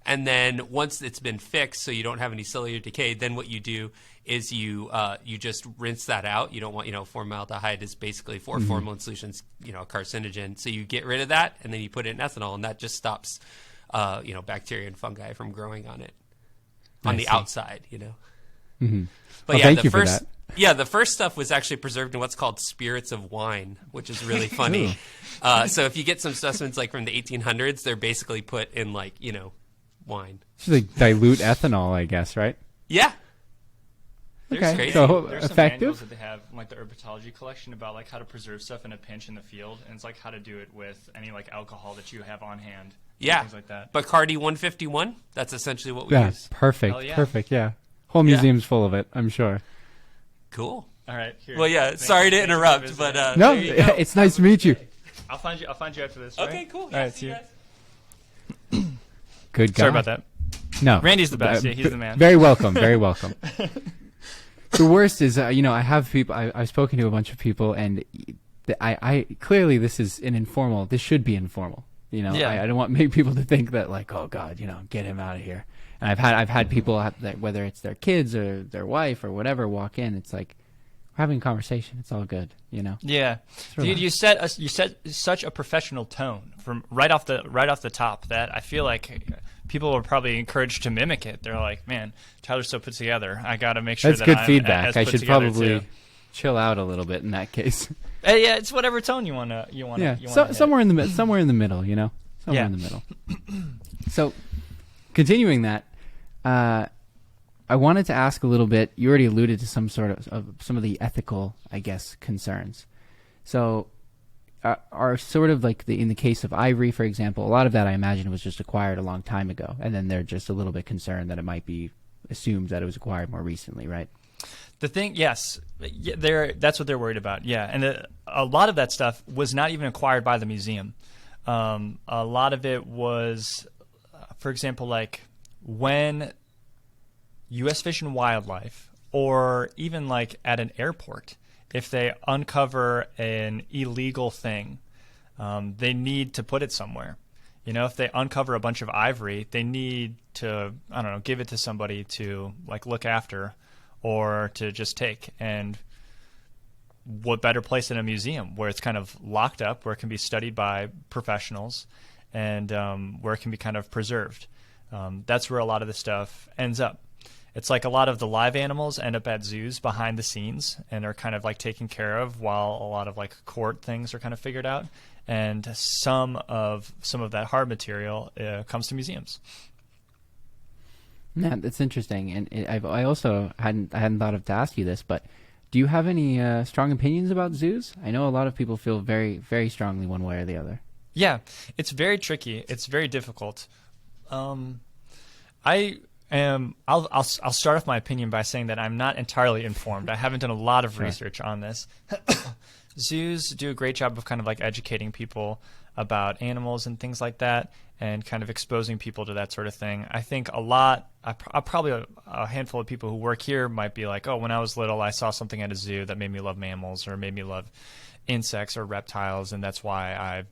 Speaker 3: And then once it's been fixed, so you don't have any cellular decay, then what you do is you just rinse that out. You don't want, formaldehyde is basically for formalin solutions, a carcinogen. So you get rid of that, and then you put it in ethanol, and that just stops, bacteria and fungi from growing on it, on the outside,
Speaker 2: Mm-hmm.
Speaker 3: But
Speaker 2: well, thank you for that.
Speaker 3: Yeah, the first stuff was actually preserved in what's called spirits of wine, which is really funny. So if you get some specimens like from the 1800s, they're basically put in wine.
Speaker 2: It's like dilute ethanol, I guess, right?
Speaker 3: Yeah.
Speaker 2: Okay.
Speaker 1: So there's some manuals that they have, like the herpetology collection, about like how to preserve stuff in a pinch in the field, and it's like how to do it with any like alcohol that you have on hand.
Speaker 3: Yeah.
Speaker 1: Things like that.
Speaker 3: Bacardi 151. That's essentially what we use.
Speaker 2: Perfect. Yeah. Perfect. Yeah. Whole museum's full of it, I'm sure.
Speaker 3: Cool.
Speaker 1: All right. Here.
Speaker 3: Well, yeah. Sorry to interrupt, but
Speaker 2: no, it's nice to meet you.
Speaker 1: I'll find you after this.
Speaker 3: Okay.
Speaker 1: Right?
Speaker 3: Cool.
Speaker 1: All right. See you
Speaker 2: guys. Good guy.
Speaker 1: Sorry about that.
Speaker 2: No.
Speaker 1: Randy's the best. Yeah, he's the man.
Speaker 2: Very welcome. Very welcome. The worst is, I have people. I've spoken to a bunch of people, and I clearly this is an informal. This should be informal. You know,
Speaker 1: Yeah.
Speaker 2: I don't want make people to think that like, oh God, you know, get him out of here. And I've had people that, whether it's their kids or their wife or whatever, walk in. It's like we're having a conversation. It's all good. You know.
Speaker 1: Yeah,
Speaker 2: relax.
Speaker 1: dude, you set such a professional tone from right off the top that I feel like people are probably encouraged to mimic it. They're like, man, Tyler's so put together. I got to make sure
Speaker 2: That's
Speaker 1: that
Speaker 2: good
Speaker 1: I'm
Speaker 2: feedback.
Speaker 1: as
Speaker 2: I
Speaker 1: put
Speaker 2: should
Speaker 1: together,
Speaker 2: probably
Speaker 1: too.
Speaker 2: chill out a little bit in that case.
Speaker 1: Yeah, it's whatever tone you want to.
Speaker 2: Yeah,
Speaker 1: hit.
Speaker 2: somewhere in the somewhere in the middle. You know, somewhere
Speaker 1: Yeah.
Speaker 2: in the middle. So, continuing that, I wanted to ask a little bit. You already alluded to some sort of some of the ethical, I guess, concerns. So, are sort of like in the case of ivory, for example, a lot of that I imagine was just acquired a long time ago, and then they're just a little bit concerned that it might be assumed that it was acquired more recently, right?
Speaker 1: The thing, yes, that's what they're worried about. Yeah, and a lot of that stuff was not even acquired by the museum. A lot of it was, for example, like when U.S. Fish and Wildlife, or even like at an airport, if they uncover an illegal thing, they need to put it somewhere. You know, if they uncover a bunch of ivory, they need to, I don't know, give it to somebody to like look after or to just take. And what better place than a museum where it's kind of locked up, where it can be studied by professionals, and where it can be kind of preserved. That's where a lot of the stuff ends up. It's like a lot of the live animals end up at zoos behind the scenes and are kind of like taken care of while a lot of like court things are kind of figured out. And some of that hard material comes to museums.
Speaker 2: Yeah, that's interesting. And I also hadn't thought of to ask you this, but do you have any strong opinions about zoos? I know a lot of people feel very, very strongly one way or the other.
Speaker 1: Yeah, it's very tricky. It's very difficult. I'll start off my opinion by saying that I'm not entirely informed. I haven't done a lot of research on this. Zoos do a great job of kind of like educating people about animals and things like that, and kind of exposing people to that sort of thing. I think probably a handful of people who work here might be like, oh, when I was little, I saw something at a zoo that made me love mammals or made me love insects or reptiles, and that's why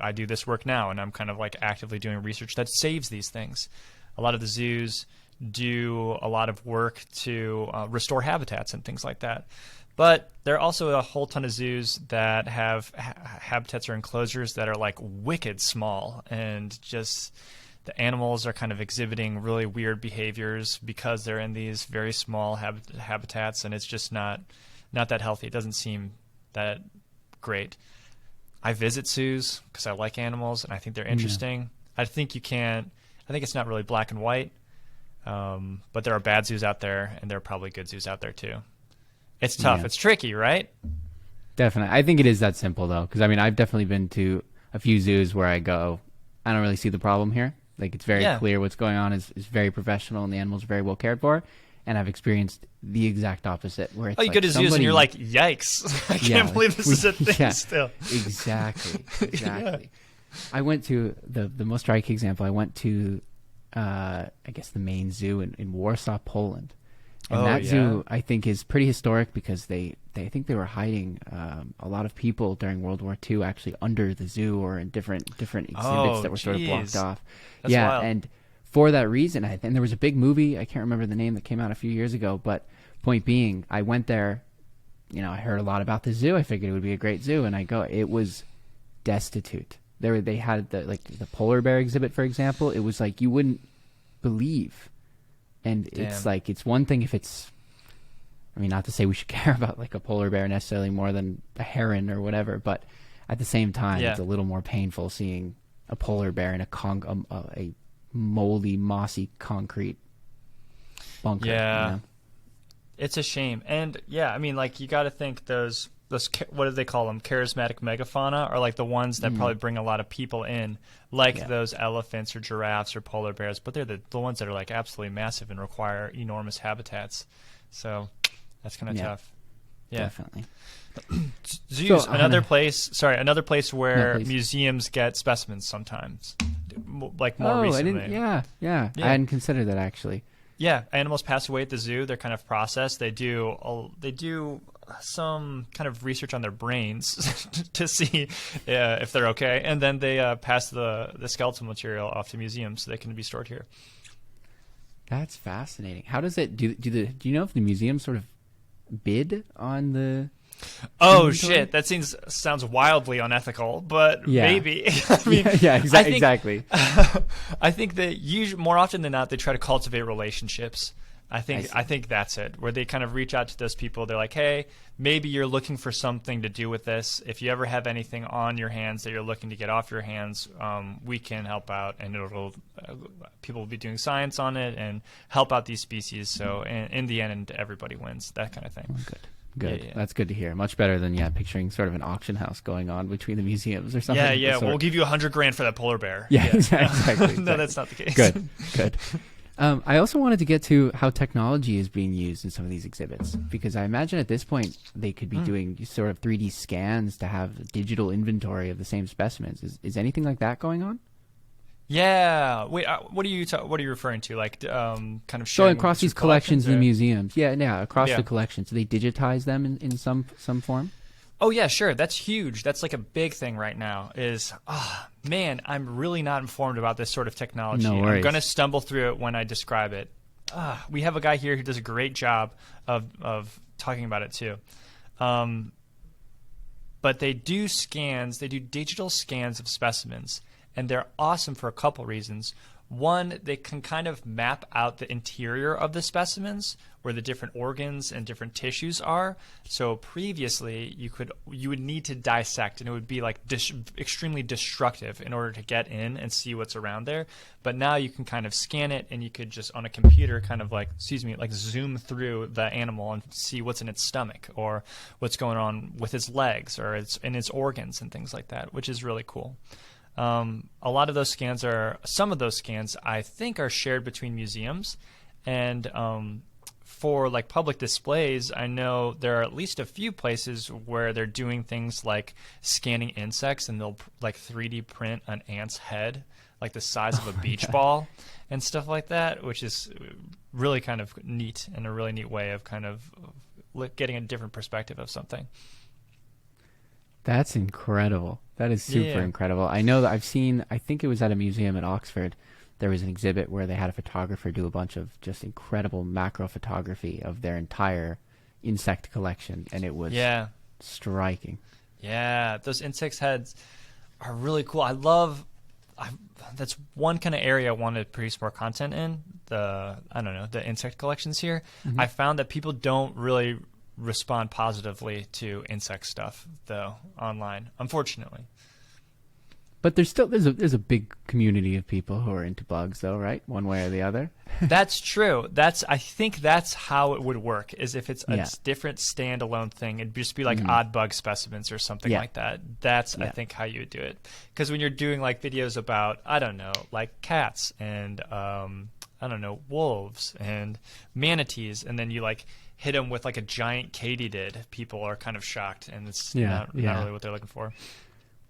Speaker 1: I do this work now, and I'm kind of like actively doing research that saves these things. A lot of the zoos do a lot of work to restore habitats and things like that. But there are also a whole ton of zoos that have habitats or enclosures that are like wicked small, and just the animals are kind of exhibiting really weird behaviors because they're in these very small habitats, and it's just not that healthy. It doesn't seem that great. I visit zoos because I like animals and I think they're interesting. I think it's not really black and white, but there are bad zoos out there, and there are probably good zoos out there too. It's tough.
Speaker 2: Yeah.
Speaker 1: It's tricky, right?
Speaker 2: Definitely. I think it is that simple, though, because I mean, I've definitely been to a few zoos where I go, I don't really see the problem here. Like, it's very clear what's going on is very professional, and the animals are very well cared for. And I've experienced the exact opposite, where it's
Speaker 1: You
Speaker 2: like
Speaker 1: go to zoos and you're like, yikes! I can't believe this is a thing still.
Speaker 2: Exactly. I went to the most striking example. I went to, I guess, the main zoo in Warsaw, Poland. And that zoo, I think, is pretty historic because they think they were hiding a lot of people during World War II actually under the zoo or in different exhibits that were sort of blocked off.
Speaker 1: That's wild.
Speaker 2: And for that reason, and there was a big movie, I can't remember the name, that came out a few years ago, but point being, I went there, I heard a lot about the zoo. I figured it would be a great zoo, and it was destitute. They had the polar bear exhibit, for example. It was like you wouldn't believe. And it's like, it's one thing if it's, I mean, not to say we should care about like a polar bear necessarily more than a heron or whatever, but at the same time, it's a little more painful seeing a polar bear in a moldy, mossy concrete bunker.
Speaker 1: Yeah. It's a shame. And I mean, like, you got to think those, what do they call them? Charismatic megafauna are like the ones that probably bring a lot of people in, like those elephants or giraffes or polar bears, but they're the ones that are like absolutely massive and require enormous habitats. So that's kind of tough. Yeah.
Speaker 2: Definitely.
Speaker 1: Zoos,
Speaker 2: So,
Speaker 1: another place where
Speaker 2: please.
Speaker 1: museums get specimens sometimes, like more recently.
Speaker 2: I hadn't considered that actually.
Speaker 1: Yeah, animals pass away at the zoo. They're kind of processed. They do some kind of research on their brains to see if they're okay, and then they pass the skeletal material off to museums so they can be stored here.
Speaker 2: That's fascinating. How does it do you know if the museum sort of bid on the
Speaker 1: Oh
Speaker 2: inventory?
Speaker 1: shit, that sounds wildly unethical, but
Speaker 2: Yeah.
Speaker 1: maybe. I mean,
Speaker 2: exactly.
Speaker 1: I think that more often than not, they try to cultivate relationships. I
Speaker 2: see.
Speaker 1: think that's it, where they kind of reach out to those people. They're like, hey, maybe you're looking for something to do with this. If you ever have anything on your hands that you're looking to get off your hands, we can help out, and people will be doing science on it and help out these species. So in the end, everybody wins, that kind of thing.
Speaker 2: Oh, good.
Speaker 1: Yeah.
Speaker 2: That's good to hear. Much better than picturing sort of an auction house going on between the museums or something.
Speaker 1: Yeah. We'll give you $100,000 for that polar bear.
Speaker 2: Yeah. Exactly.
Speaker 1: No, that's not the case.
Speaker 2: Good. I also wanted to get to how technology is being used in some of these exhibits, because I imagine at this point they could be doing sort of 3D scans to have a digital inventory of the same specimens. Is anything like that going on?
Speaker 1: Yeah. Wait. What are you referring to? Like, kind of
Speaker 2: So
Speaker 1: showing
Speaker 2: across these
Speaker 1: through
Speaker 2: collections in the
Speaker 1: or-
Speaker 2: museums, across
Speaker 1: Yeah.
Speaker 2: the collections, do they digitize them in some form?
Speaker 1: Oh yeah, sure. That's huge. That's like a big thing right now. Man, I'm really not informed about this sort of technology.
Speaker 2: No
Speaker 1: I'm
Speaker 2: worries.
Speaker 1: going to stumble through it when I describe it. We have a guy here who does a great job of talking about it too. But they do scans. They do digital scans of specimens, and they're awesome for a couple reasons. One, they can kind of map out the interior of the specimens, where the different organs and different tissues are. So previously, you would need to dissect, and it would be like extremely destructive in order to get in and see what's around there. But now you can kind of scan it, and you could just on a computer kind of like zoom through the animal and see what's in its stomach or what's going on with its legs or in its organs and things like that, which is really cool. A lot of those scans some of those scans I think are shared between museums, and for like public displays, I know there are at least a few places where they're doing things like scanning insects, and they'll like 3D print an ant's head like the size of a beach ball and stuff like that, which is really kind of neat and a really neat way of kind of getting a different perspective of something.
Speaker 2: That's incredible. That is super incredible. I know that I think it was at a museum at Oxford, there was an exhibit where they had a photographer do a bunch of just incredible macro photography of their entire insect collection, and it was striking.
Speaker 1: Yeah, those insects heads are really cool. That's one kind of area I want to produce more content in, the insect collections here.
Speaker 2: Mm-hmm.
Speaker 1: I found that people don't really respond positively to insect stuff though online, unfortunately.
Speaker 2: But there's a big community of people who are into bugs though, right? One way or the other.
Speaker 1: That's true. I think that's how it would work, is if it's a different standalone thing. It'd just be like odd bug specimens or something like that. That's I think how you would do it. Because when you're doing like videos about, I don't know, like cats and wolves and manatees, and then you like hit them with like a giant katydid, people are kind of shocked, and it's not really what they're looking for.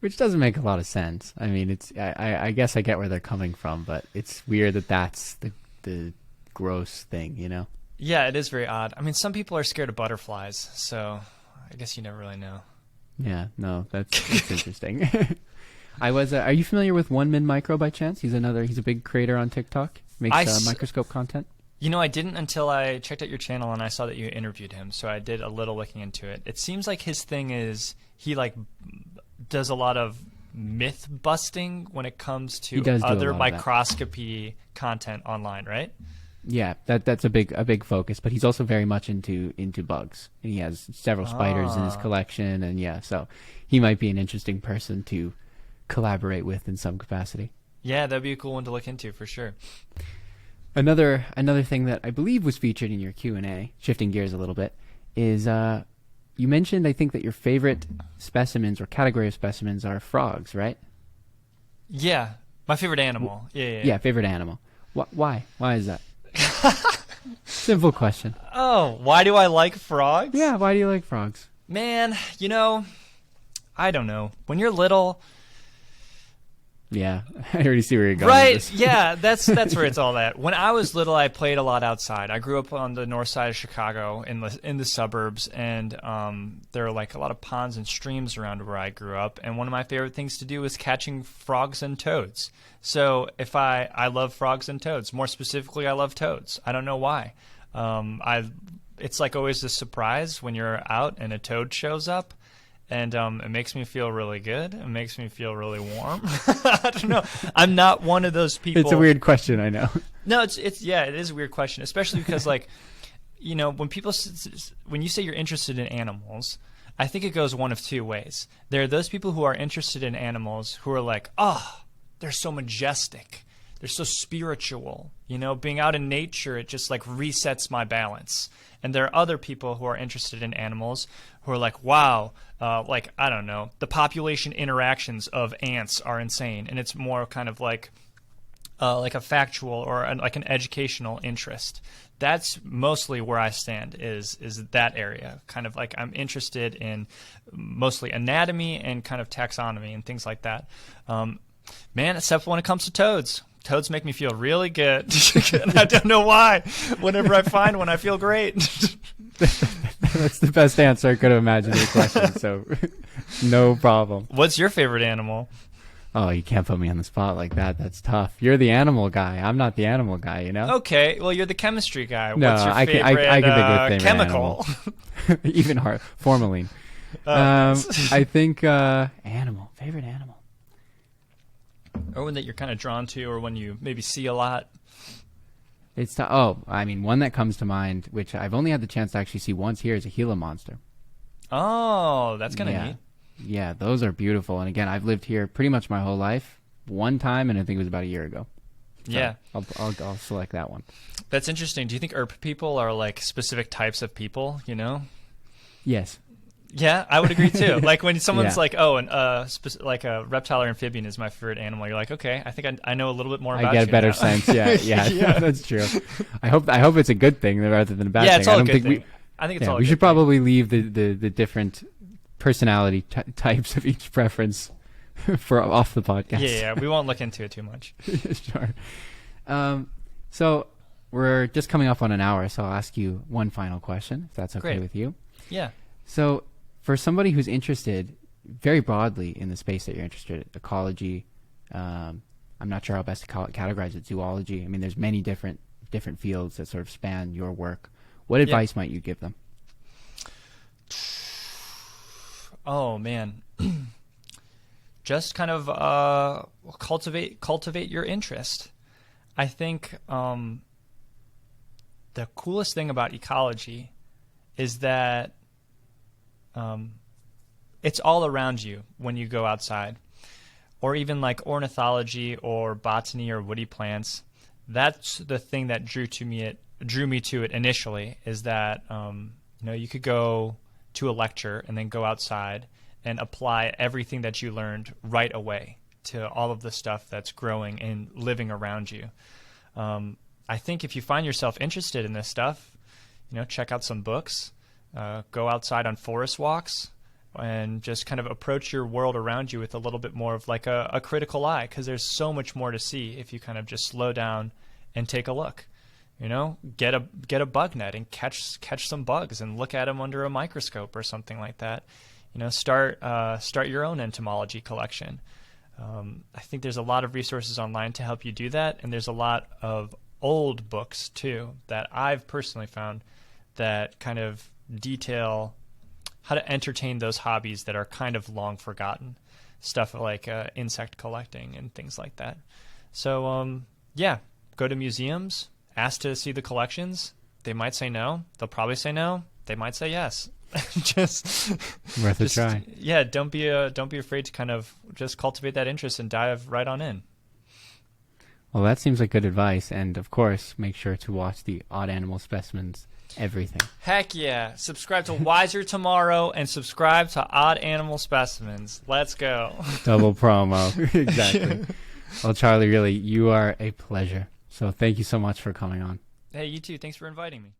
Speaker 2: Which doesn't make a lot of sense. I mean, I guess I get where they're coming from, but it's weird that's the gross thing, you know?
Speaker 1: Yeah, it is very odd. I mean, some people are scared of butterflies, so I guess you never really know.
Speaker 2: Yeah, no, that's interesting. Are you familiar with One Min Micro by chance? He's a big creator on TikTok. Makes microscope content.
Speaker 1: You know, I didn't until I checked out your channel and I saw that you interviewed him, so I did a little looking into it. It seems like his thing is he like does a lot of myth busting when it comes to other microscopy content online, right?
Speaker 2: Yeah, that's a big focus, but he's also very much into bugs. And he has several spiders in his collection, and so he might be an interesting person to collaborate with in some capacity. Yeah,
Speaker 1: that'd be a cool one to look into for sure.
Speaker 2: Another thing that I believe was featured in your Q&A, shifting gears a little bit, is you mentioned, I think, that your favorite specimens or category of specimens are frogs, right?
Speaker 1: Yeah, my favorite animal. Yeah,
Speaker 2: favorite animal. Why? Why is that? Simple question.
Speaker 1: Oh, why do I like frogs?
Speaker 2: Yeah, why do you like frogs?
Speaker 1: Man, I don't know. When you're little,
Speaker 2: Yeah, I already see where you're going.
Speaker 1: Right?
Speaker 2: With this.
Speaker 1: Yeah, that's where it's all at. When I was little, I played a lot outside. I grew up on the north side of Chicago in the suburbs, and there are like a lot of ponds and streams around where I grew up. And one of my favorite things to do was catching frogs and toads. So if I love frogs and toads. More specifically, I love toads. I don't know why. It's like always a surprise when you're out and a toad shows up. And it makes me feel really good. It makes me feel really warm. I don't know. I'm not one of those people.
Speaker 2: It's a weird question, I know.
Speaker 1: No, it is a weird question, especially because like, when when you say you're interested in animals, I think it goes one of two ways. There are those people who are interested in animals who are like, oh, they're so majestic. They're so spiritual. Being out in nature, it just like resets my balance. And there are other people who are interested in animals who are like, wow, like, I don't know, the population interactions of ants are insane. And it's more kind of like a factual or like an educational interest. That's mostly where I stand is that area. Kind of like I'm interested in mostly anatomy and kind of taxonomy and things like that. Man, except when it comes to toads. Toads make me feel really good. And I don't know why. Whenever I find one, I feel great.
Speaker 2: That's the best answer I could have imagined your question, so no problem.
Speaker 1: What's your favorite animal?
Speaker 2: Oh, you can't put me on the spot like that. That's tough. You're the animal guy. I'm not the animal guy,
Speaker 1: Okay, well, you're the chemistry guy.
Speaker 2: No,
Speaker 1: What's your
Speaker 2: I
Speaker 1: favorite,
Speaker 2: can think of favorite
Speaker 1: chemical?
Speaker 2: Even hard. Formalin. I think favorite animal.
Speaker 1: Or one that you're kind of drawn to, or one you maybe see a lot.
Speaker 2: One that comes to mind, which I've only had the chance to actually see once here, is a Gila monster.
Speaker 1: Oh, that's kind of neat.
Speaker 2: Yeah, those are beautiful. And again, I've lived here pretty much my whole life. One time, and I think it was about a year ago. So
Speaker 1: yeah,
Speaker 2: I'll select that one.
Speaker 1: That's interesting. Do you think Earp people are like specific types of people?
Speaker 2: Yes.
Speaker 1: Yeah, I would agree too. Like when someone's
Speaker 2: Yeah.
Speaker 1: like, "Oh, like a reptile or amphibian is my favorite animal," you're like, "Okay, I think I know a little bit more about you."
Speaker 2: I get a better
Speaker 1: now.
Speaker 2: sense. Yeah,
Speaker 1: Yeah.
Speaker 2: That's true. I hope it's a good thing rather than a bad thing.
Speaker 1: Yeah, it's all
Speaker 2: I
Speaker 1: a
Speaker 2: don't
Speaker 1: good
Speaker 2: think
Speaker 1: thing. I think it's
Speaker 2: yeah,
Speaker 1: all.
Speaker 2: we
Speaker 1: a
Speaker 2: should
Speaker 1: good thing.
Speaker 2: probably leave the different personality types of each preference for off the podcast.
Speaker 1: Yeah, we won't look into it too much.
Speaker 2: Sure. So we're just coming up on an hour, so I'll ask you one final question, if that's okay
Speaker 1: Great.
Speaker 2: with you.
Speaker 1: Yeah.
Speaker 2: So for somebody who's interested very broadly in the space that you're interested in, ecology, I'm not sure how best to categorize it, zoology. I mean, there's many different fields that sort of span your work. What advice might you give them?
Speaker 1: Oh man, just kind of cultivate your interest. I think the coolest thing about ecology is that it's all around you when you go outside, or even like ornithology or botany or woody plants. That's the thing that drew me to it initially. Is that you could go to a lecture and then go outside and apply everything that you learned right away to all of the stuff that's growing and living around you. I think if you find yourself interested in this stuff, check out some books, go outside on forest walks, and just kind of approach your world around you with a little bit more of like a critical eye, because there's so much more to see if you kind of just slow down and take a look. Get a bug net and catch some bugs and look at them under a microscope or something like that. Start your own entomology collection. I think there's a lot of resources online to help you do that, and there's a lot of old books too that I've personally found that kind of detail how to entertain those hobbies that are kind of long forgotten, stuff like insect collecting and things like that. So go to museums, ask to see the collections. They might say no. They'll probably say no. They might say yes. just
Speaker 2: worth a try.
Speaker 1: Yeah, don't be afraid to kind of just cultivate that interest and dive right on in.
Speaker 2: Well, that seems like good advice, and of course, make sure to watch the Odd Animal Specimens everything.
Speaker 1: Heck yeah. Subscribe to Wiser Tomorrow and subscribe to Odd Animal Specimens. Let's go.
Speaker 2: Double promo. Exactly. Well, Charlie, really, you are a pleasure. So thank you so much for coming on.
Speaker 1: Hey, you too. Thanks for inviting me.